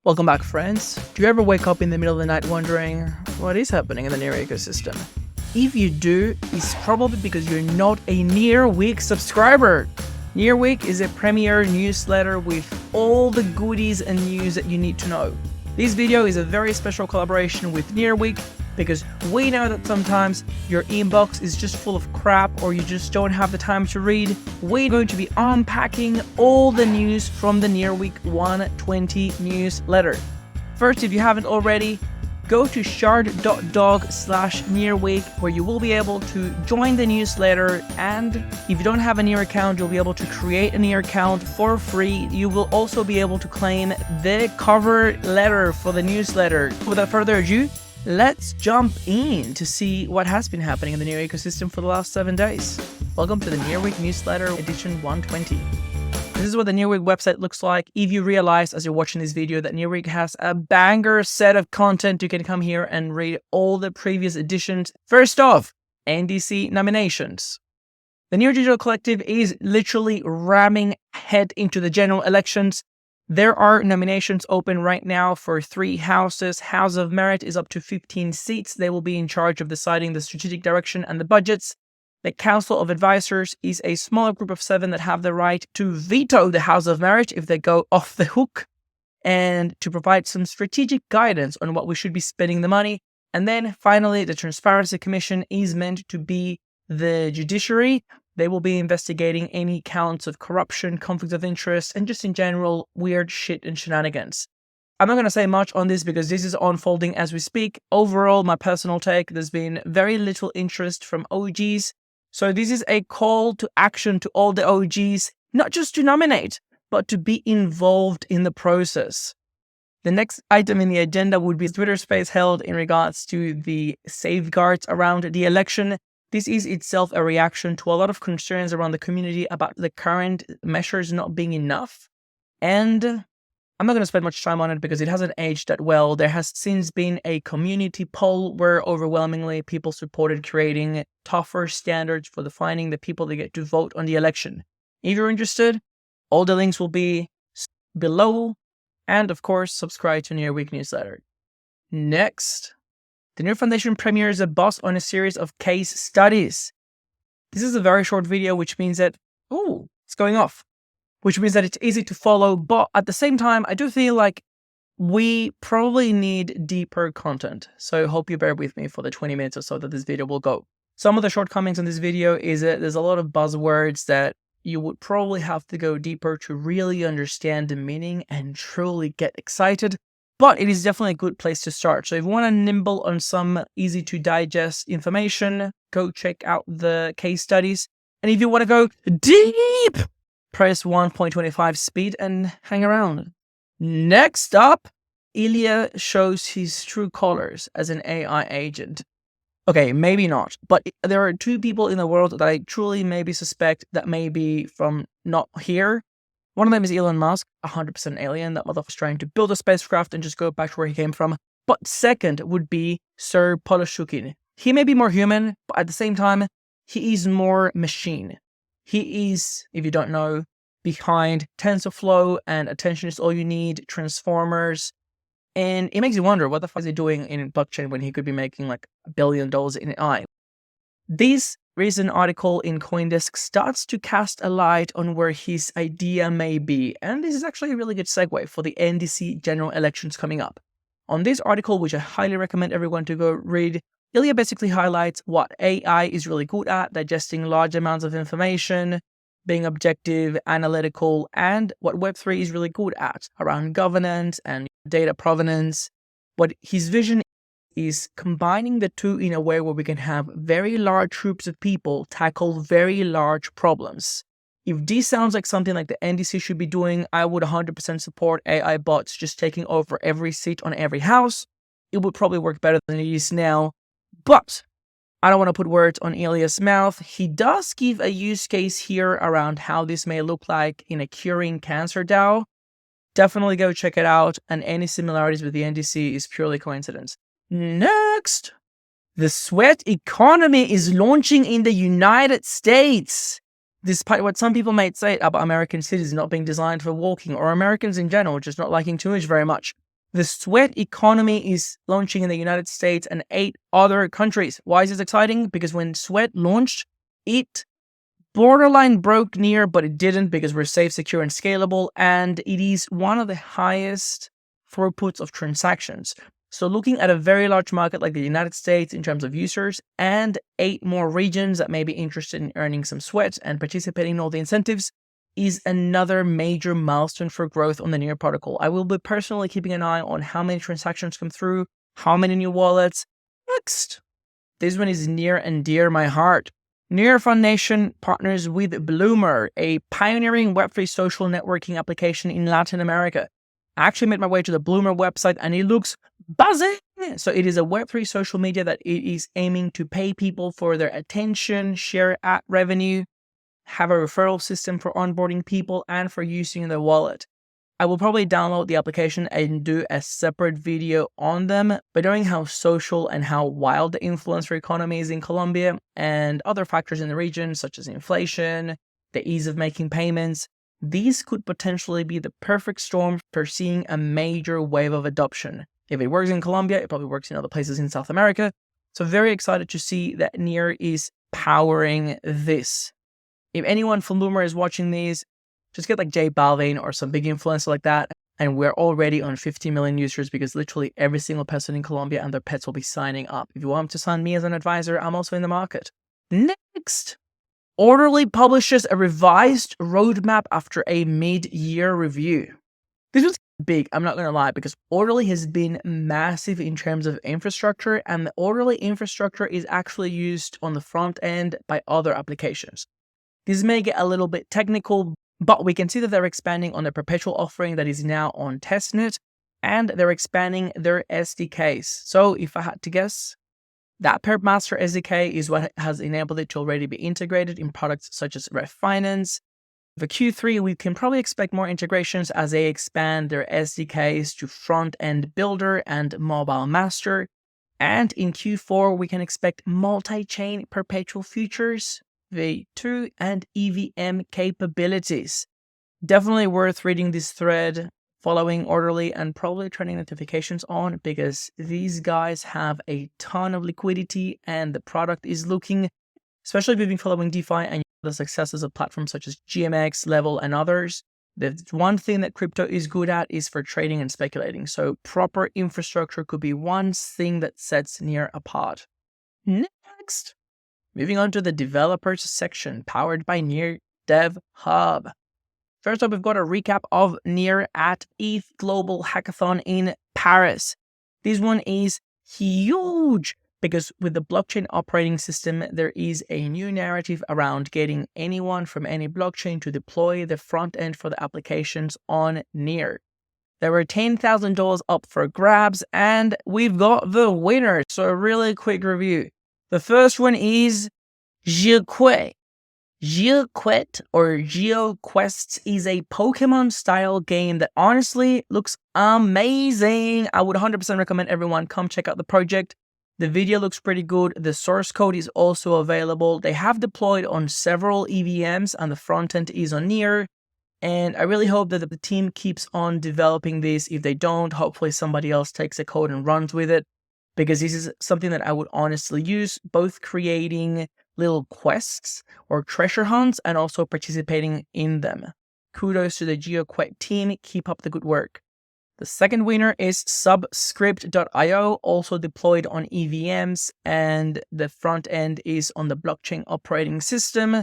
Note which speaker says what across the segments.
Speaker 1: Welcome back, friends. Do you ever wake up in the middle of the night wondering what is happening in the Near ecosystem? If you do, it's probably because you're not a Nearweek subscriber. Nearweek is a premier newsletter with all the goodies and news that you need to know. This video is a very special collaboration with Nearweek because we know that sometimes your inbox is just full of crap or you just don't have the time to read. We're going to be unpacking all the news from the Nearweek 120 newsletter. First, if you haven't already, go to shard.dog/Nearweek where you will be able to join the newsletter, and if you don't have a Near account, you'll be able to create a Near account for free. You will also be able to claim the cover letter for the newsletter. Without further ado, let's jump in to see what has been happening in the Near ecosystem for the last 7 days. Welcome to the Nearweek Newsletter Edition 120. This is what the Nearweek website looks like. If you realize as you're watching this video that Nearweek has a banger set of content, you can come here and read all the previous editions. First off, NDC nominations. The Near Digital Collective is literally ramming head into the general elections. There are nominations open right now for 3 houses. House of Merit is up to 15 seats. They will be in charge of deciding the strategic direction and the budgets. The Council of Advisors is a smaller group of 7 that have the right to veto the House of Merit if they go off the hook, and to provide some strategic guidance on what we should be spending the money. And then finally, the Transparency Commission is meant to be the judiciary. They will be investigating any counts of corruption, conflicts of interest, and just in general, weird shit and shenanigans. I'm not going to say much on this because this is unfolding as we speak. Overall, my personal take, there's been very little interest from OGs. So this is a call to action to all the OGs, not just to nominate, but to be involved in the process. The next item in the agenda would be Twitter space held in regards to the safeguards around the election. This is itself a reaction to a lot of concerns around the community about the current measures not being enough. And I'm not going to spend much time on it because it hasn't aged that well. There has since been a community poll where overwhelmingly people supported creating tougher standards for defining the people that get to vote on the election. If you're interested, all the links will be below. And of course, subscribe to Nearweek newsletter. Next, the Near Foundation premieres a BOS on a series of case studies. This is a very short video, which means that, it's going off. Which means that it's easy to follow, but at the same time, I do feel like we probably need deeper content. So I hope you bear with me for the 20 minutes or so that this video will go. Some of the shortcomings in this video is that there's a lot of buzzwords that you would probably have to go deeper to really understand the meaning and truly get excited. But it is definitely a good place to start. So if you want to nibble on some easy to digest information, go check out the case studies. And if you want to go deep, press 1.25 speed and hang around. Next up, Ilya shows his true colors as an AI agent. Okay, maybe not, but there are 2 people in the world that I truly maybe suspect that may be from not here. One of them is Elon Musk, 100% alien. That motherfucker's trying to build a spacecraft and just go back to where he came from. But second would be Sir Poloshukin. He may be more human, but at the same time, he is more machine. He is, if you don't know, behind TensorFlow and Attention is All You Need, Transformers. And it makes you wonder, what the fuck is he doing in blockchain when he could be making like $1 billion in AI? This recent article in CoinDesk starts to cast a light on where his idea may be. And this is actually a really good segue for the NDC general elections coming up. On this article, which I highly recommend everyone to go read, Ilya basically highlights what AI is really good at, digesting large amounts of information, being objective, analytical, and what Web3 is really good at, around governance and data provenance. What his vision is combining the two in a way where we can have very large groups of people tackle very large problems. If this sounds like something like the NDC should be doing, I would 100% support AI bots just taking over every seat on every house. It would probably work better than it is now. But I don't want to put words on Ilya's mouth. He does give a use case here around how this may look like in a curing cancer DAO. Definitely go check it out, and any similarities with the NDC is purely coincidence. Next, the sweat economy is launching in the United States. Despite what some people might say about American cities not being designed for walking, or Americans in general just not liking too much very much, The sweat economy is launching in the United States and 8 other countries. Why is this exciting? Because when Sweat launched, it borderline broke Near, but it didn't because we're safe, secure, and scalable, and it is one of the highest throughputs of transactions. So looking at a very large market like the United States in terms of users and 8 more regions that may be interested in earning some sweat and participating in all the incentives is another major milestone for growth on the Near protocol. I will be personally keeping an eye on how many transactions come through, how many new wallets. Next, this one is near and dear my heart. Near Foundation partners with Bloomer, a pioneering Web3 social networking application in Latin America. I actually made my way to the Bloomer website and it looks buzzing. So it is a Web3 social media that it is aiming to pay people for their attention, share ad revenue, have a referral system for onboarding people and for using their wallet. I will probably download the application and do a separate video on them, but knowing how social and how wild the influencer economy is in Colombia and other factors in the region, such as inflation, the ease of making payments, these could potentially be the perfect storm for seeing a major wave of adoption. If it works in Colombia, it probably works in other places in South America. So very excited to see that Near is powering this. If anyone from Bloomer is watching these, just get like J Balvin or some big influencer like that. And we're already on 50 million users because literally every single person in Colombia and their pets will be signing up. If you want to sign me as an advisor, I'm also in the market. Next, Orderly publishes a revised roadmap after a mid-year review. This was big, I'm not going to lie, because Orderly has been massive in terms of infrastructure, and the Orderly infrastructure is actually used on the front end by other applications. This may get a little bit technical, but we can see that they're expanding on the perpetual offering that is now on testnet, and they're expanding their SDKs. So if I had to guess, that Master SDK is what has enabled it to already be integrated in products such as Ref Finance. For Q3, we can probably expect more integrations as they expand their SDKs to Front-End Builder and Mobile Master. And in Q4, we can expect multi-chain perpetual futures, V2, and EVM capabilities. Definitely worth reading this thread, following Orderly, and probably turning notifications on because these guys have a ton of liquidity and the product is looking, especially if you've been following DeFi and the successes of platforms such as GMX, Level, and others. The one thing that crypto is good at is for trading and speculating. So proper infrastructure could be one thing that sets Near apart. Next, moving on to the developers section powered by Near Dev Hub. First up, we've got a recap of Near at ETH Global Hackathon in Paris. This one is huge because with the blockchain operating system, there is a new narrative around getting anyone from any blockchain to deploy the front end for the applications on Near. There were $10,000 up for grabs, and we've got the winners. So a really quick review. The first one is Jiuque. GeoQuest or GeoQuest is a Pokemon-style game that honestly looks amazing. I would 100% recommend everyone come check out the project. The video looks pretty good. The source code is also available. They have deployed on several EVMs and the front end is on Near. And I really hope that the team keeps on developing this. If they don't, hopefully somebody else takes the code and runs with it, because this is something that I would honestly use, both creating little quests or treasure hunts and also participating in them. Kudos to the GeoQuest team, keep up the good work. The second winner is Subscript.io, also deployed on EVMs, and the front end is on the blockchain operating system.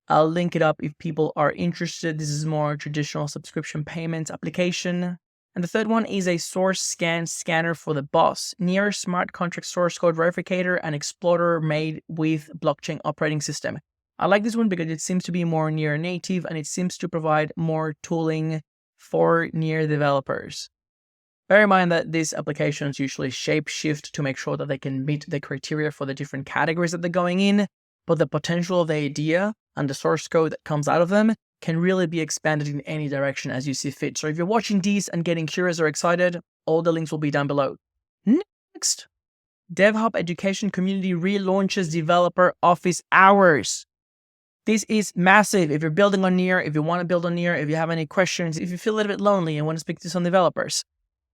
Speaker 1: I'll link it up if people are interested. This is more traditional subscription payments application. And the third one is a SourceScan scanner for the BOS, Near smart contract source code verificator and explorer made with blockchain operating system. I like this one because it seems to be more Near native and it seems to provide more tooling for Near developers. Bear in mind that these applications usually shapeshift to make sure that they can meet the criteria for the different categories that they're going in, but the potential of the idea and the source code that comes out of them can really be expanded in any direction as you see fit. So if you're watching these and getting curious or excited, all the links will be down below. Next, DevHub Education Community relaunches developer office hours. This is massive. If you're building on Near, if you want to build on Near, if you have any questions, if you feel a little bit lonely and want to speak to some developers,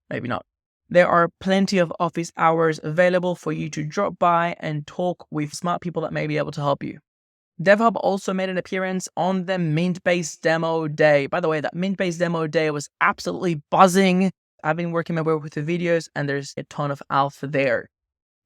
Speaker 1: maybe not. There are plenty of office hours available for you to drop by and talk with smart people that may be able to help you. DevHub also made an appearance on the Mintbase demo day. By the way, that Mintbase demo day was absolutely buzzing. I've been working my way with the videos and there's a ton of alpha there.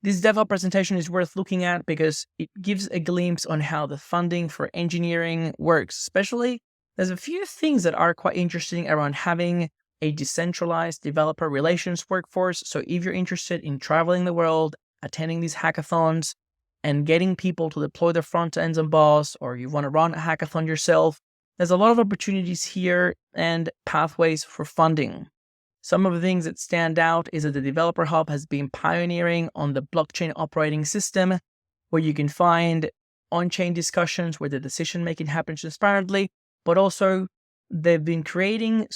Speaker 1: This DevHub presentation is worth looking at because it gives a glimpse on how the funding for engineering works. Especially, there's a few things that are quite interesting around having a decentralized developer relations workforce. So if you're interested in traveling the world, attending these hackathons, and getting people to deploy their front ends on BOS, or you want to run a hackathon yourself, there's a lot of opportunities here and pathways for funding. Some of the things that stand out is that the Developer Hub has been pioneering on the blockchain operating system, where you can find on-chain discussions where the decision-making happens transparently, but also they've been creating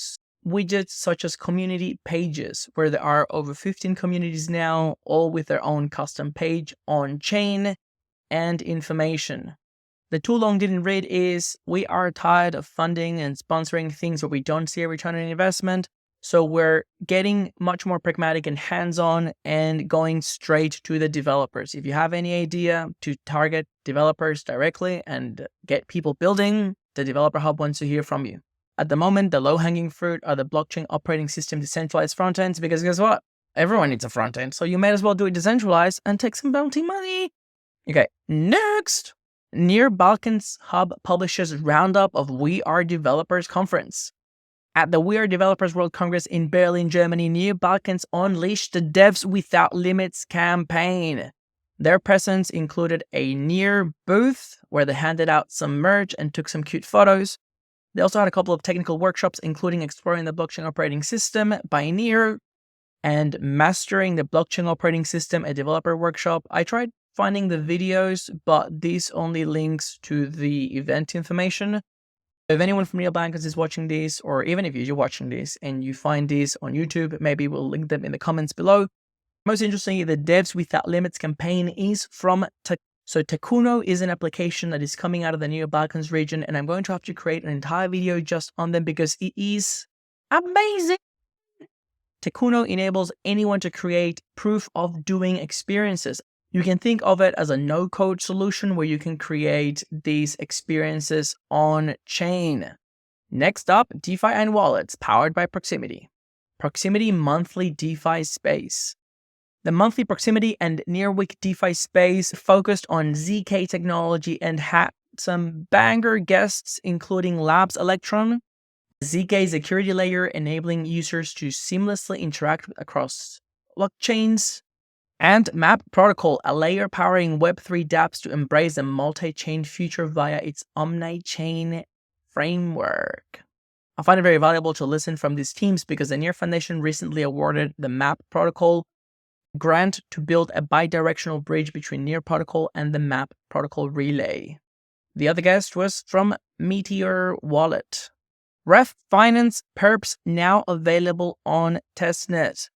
Speaker 1: widgets such as community pages, where there are over 15 communities now, all with their own custom page on-chain and information. The too long didn't read is, we are tired of funding and sponsoring things where we don't see a return on investment. So we're getting much more pragmatic and hands-on and going straight to the developers. If you have any idea to target developers directly and get people building, the Developer Hub wants to hear from you. At the moment, the low-hanging fruit are the blockchain operating system decentralized front ends, because guess what? Everyone needs a front end, so you may as well do it decentralized and take some bounty money. Okay, next. Balkans Hub publishes roundup of We Are Developers conference. At the We Are Developers World Congress in Berlin, Germany, Balkans unleashed the Devs Without Limits campaign. Their presence included a Near booth where they handed out some merch and took some cute photos. They also had a couple of technical workshops, including exploring the blockchain operating system by Near and mastering the blockchain operating system, a developer workshop. I tried finding the videos, but this only links to the event information. If anyone from Balkans is watching this, or even if you're watching this and you find this on YouTube, maybe we'll link them in the comments below. Most interestingly, the Devs Without Limits campaign is from So Takuno is an application that is coming out of the Balkans region, and I'm going to have to create an entire video just on them because it is amazing. Takuno enables anyone to create proof of doing experiences. You can think of it as a no-code solution where you can create these experiences on-chain. Next up, DeFi and wallets powered by Proximity. Proximity monthly DeFi space. The monthly Proximity and Nearweek DeFi space focused on ZK technology and had some banger guests, including Labs Electron, ZK security layer enabling users to seamlessly interact across blockchains, and Map Protocol, a layer powering Web3 dApps to embrace the multi-chain future via its omni-chain framework. I find it very valuable to listen from these teams because the Near Foundation recently awarded the Map Protocol grant to build a bidirectional bridge between Near Protocol and the Map Protocol relay. The other guest was from Meteor Wallet. Ref Finance perps now available on testnet.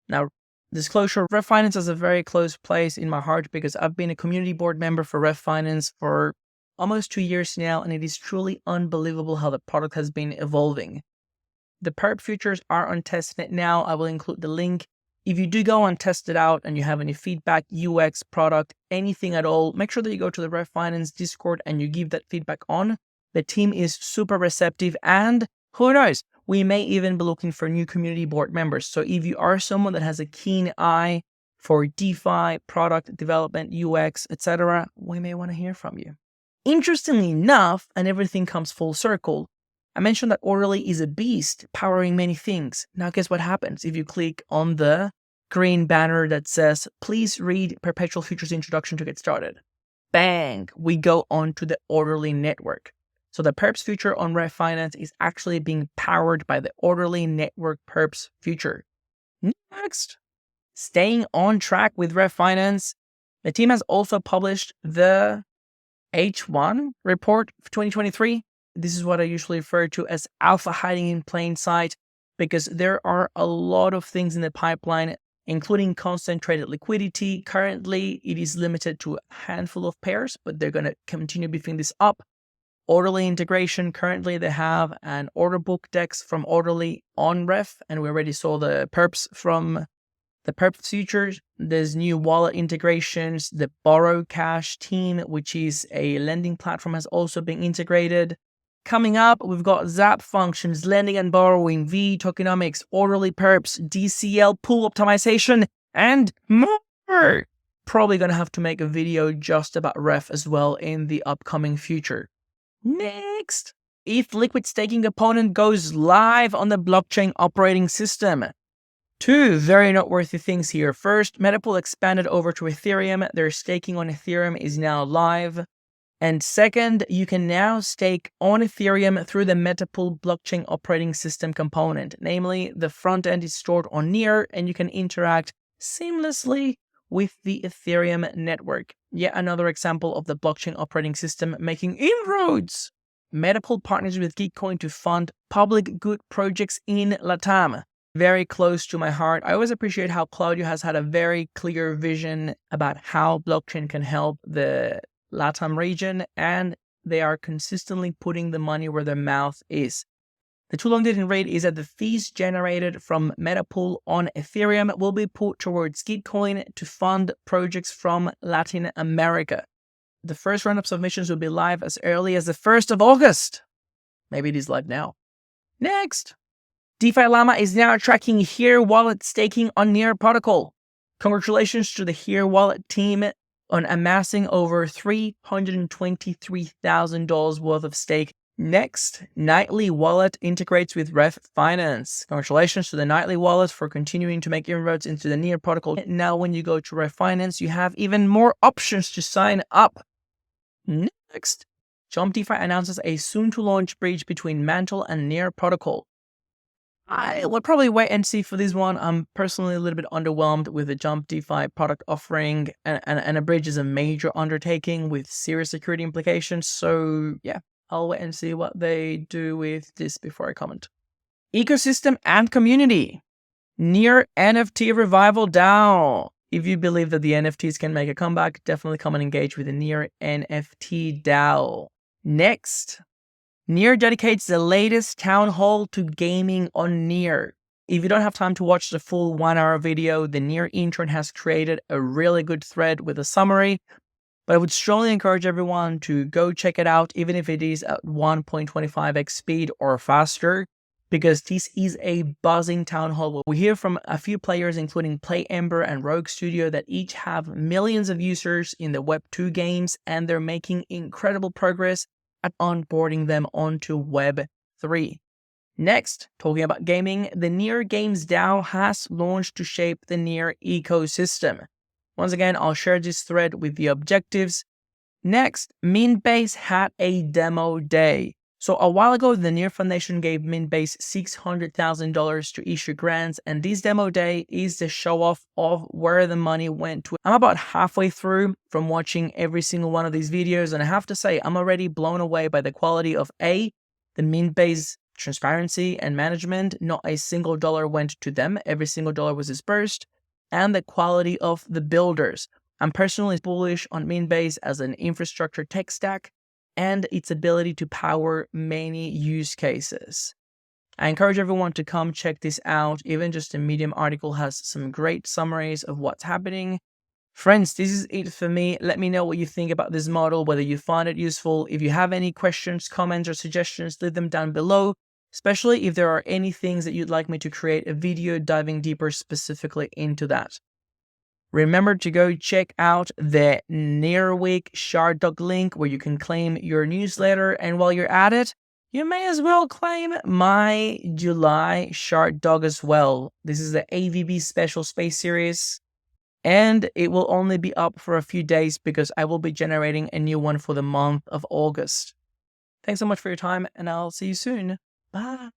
Speaker 1: Now, disclosure, Ref Finance has a very close place in my heart because I've been a community board member for Ref Finance for almost 2 years now, and it is truly unbelievable how the product has been evolving. The perp features are on testnet now. I will include the link. If you do go and test it out and you have any feedback, UX, product, anything at all, make sure that you go to the Ref Finance Discord and you give that feedback on. The team is super receptive, and who knows, we may even be looking for new community board members. So if you are someone that has a keen eye for DeFi, product development, UX, etc., we may want to hear from you. Interestingly enough, and everything comes full circle, I mentioned that Orderly is a beast powering many things. Now guess what happens if you click on the green banner that says, please read Perpetual Futures Introduction to get started. Bang, we go on to the Orderly network. So the perps feature on Ref Finance is actually being powered by the Orderly network perps feature. Next, staying on track with Ref Finance, the team has also published the H1 report for 2023. This is what I usually refer to as alpha hiding in plain sight, because there are a lot of things in the pipeline, including concentrated liquidity. Currently, it is limited to a handful of pairs, but they're going to continue beefing this up. Orderly integration, currently they have an order book DEX from Orderly on Ref, and we already saw the perps from the perp features, there's new wallet integrations, the Borrow Cash team, which is a lending platform, has also been integrated. Coming up, we've got Zap functions, lending and borrowing, V tokenomics, orderly perps, DCL pool optimization, and more. Probably gonna have to make a video just about Ref as well in the upcoming future. Next, ETH liquid staking component goes live on the blockchain operating system. Two very noteworthy things here. First, Metapool expanded over to Ethereum. Their staking on Ethereum is now live. And second, you can now stake on Ethereum through the Metapool blockchain operating system component. Namely, the front end is stored on Near and you can interact seamlessly with the Ethereum network. Yet another example of the blockchain operating system making inroads. Metapool partners with Gitcoin to fund public good projects in LATAM. Very close to my heart. I always appreciate how Claudio has had a very clear vision about how blockchain can help the LATAM region, and they are consistently putting the money where their mouth is. The too long didn't read is that the fees generated from Metapool on Ethereum will be put towards Gitcoin to fund projects from Latin America. The first round of submissions will be live as early as the 1st of August. Maybe it is live now. Next, DeFi Llama is now tracking Here wallet staking on Near protocol. Congratulations to the Here wallet team on amassing over $323,000 worth of stake. Next, Nightly Wallet integrates with Ref Finance. Congratulations to the Nightly Wallet for continuing to make inroads into the Near protocol. Now when you go to Ref Finance, you have even more options to sign up. Next, Jump DeFi announces a soon-to-launch bridge between Mantle and Near protocol. I will probably wait and see for this one. I'm personally a little bit underwhelmed with the Jump DeFi product offering, and a bridge is a major undertaking with serious security implications. So yeah, I'll wait and see what they do with this before I comment. Ecosystem and community. Near NFT Revival DAO. If you believe that the NFTs can make a comeback, definitely come and engage with the Near NFT DAO. Next, Near dedicates the latest town hall to gaming on Near. If you don't have time to watch the full 1-hour video, the Near intern has created a really good thread with a summary, but I would strongly encourage everyone to go check it out, even if it is at 1.25x speed or faster, because this is a buzzing town hall. We hear from a few players, including Play Ember and Rogue Studio, that each have millions of users in the Web2 games, and they're making incredible progress at onboarding them onto Web3. Next, talking about gaming, the Near Games DAO has launched to shape the Near ecosystem. Once again, I'll share this thread with the objectives. Next, Mintbase had a demo day. So a while ago, the Near Foundation gave Mintbase $600,000 to issue grants, and this demo day is the show off of where the money went to. I'm about halfway through from watching every single one of these videos, and I have to say, I'm already blown away by the quality of the Mintbase transparency and management. Not a single dollar went to them. Every single dollar was dispersed, and the quality of the builders. I'm personally bullish on Mintbase as an infrastructure tech stack and its ability to power many use cases. I encourage everyone to come check this out. Even just a Medium article has some great summaries of what's happening. Friends, this is it for me. Let me know what you think about this model, whether you find it useful. If you have any questions, comments, or suggestions, leave them down below, especially if there are any things that you'd like me to create a video diving deeper specifically into that. Remember to go check out the Nearweek Shard Dog link where you can claim your newsletter. And while you're at it, you may as well claim my July Shard Dog as well. This is the AVB Special Space Series, and it will only be up for a few days because I will be generating a new one for the month of August. Thanks so much for your time, and I'll see you soon. Bye.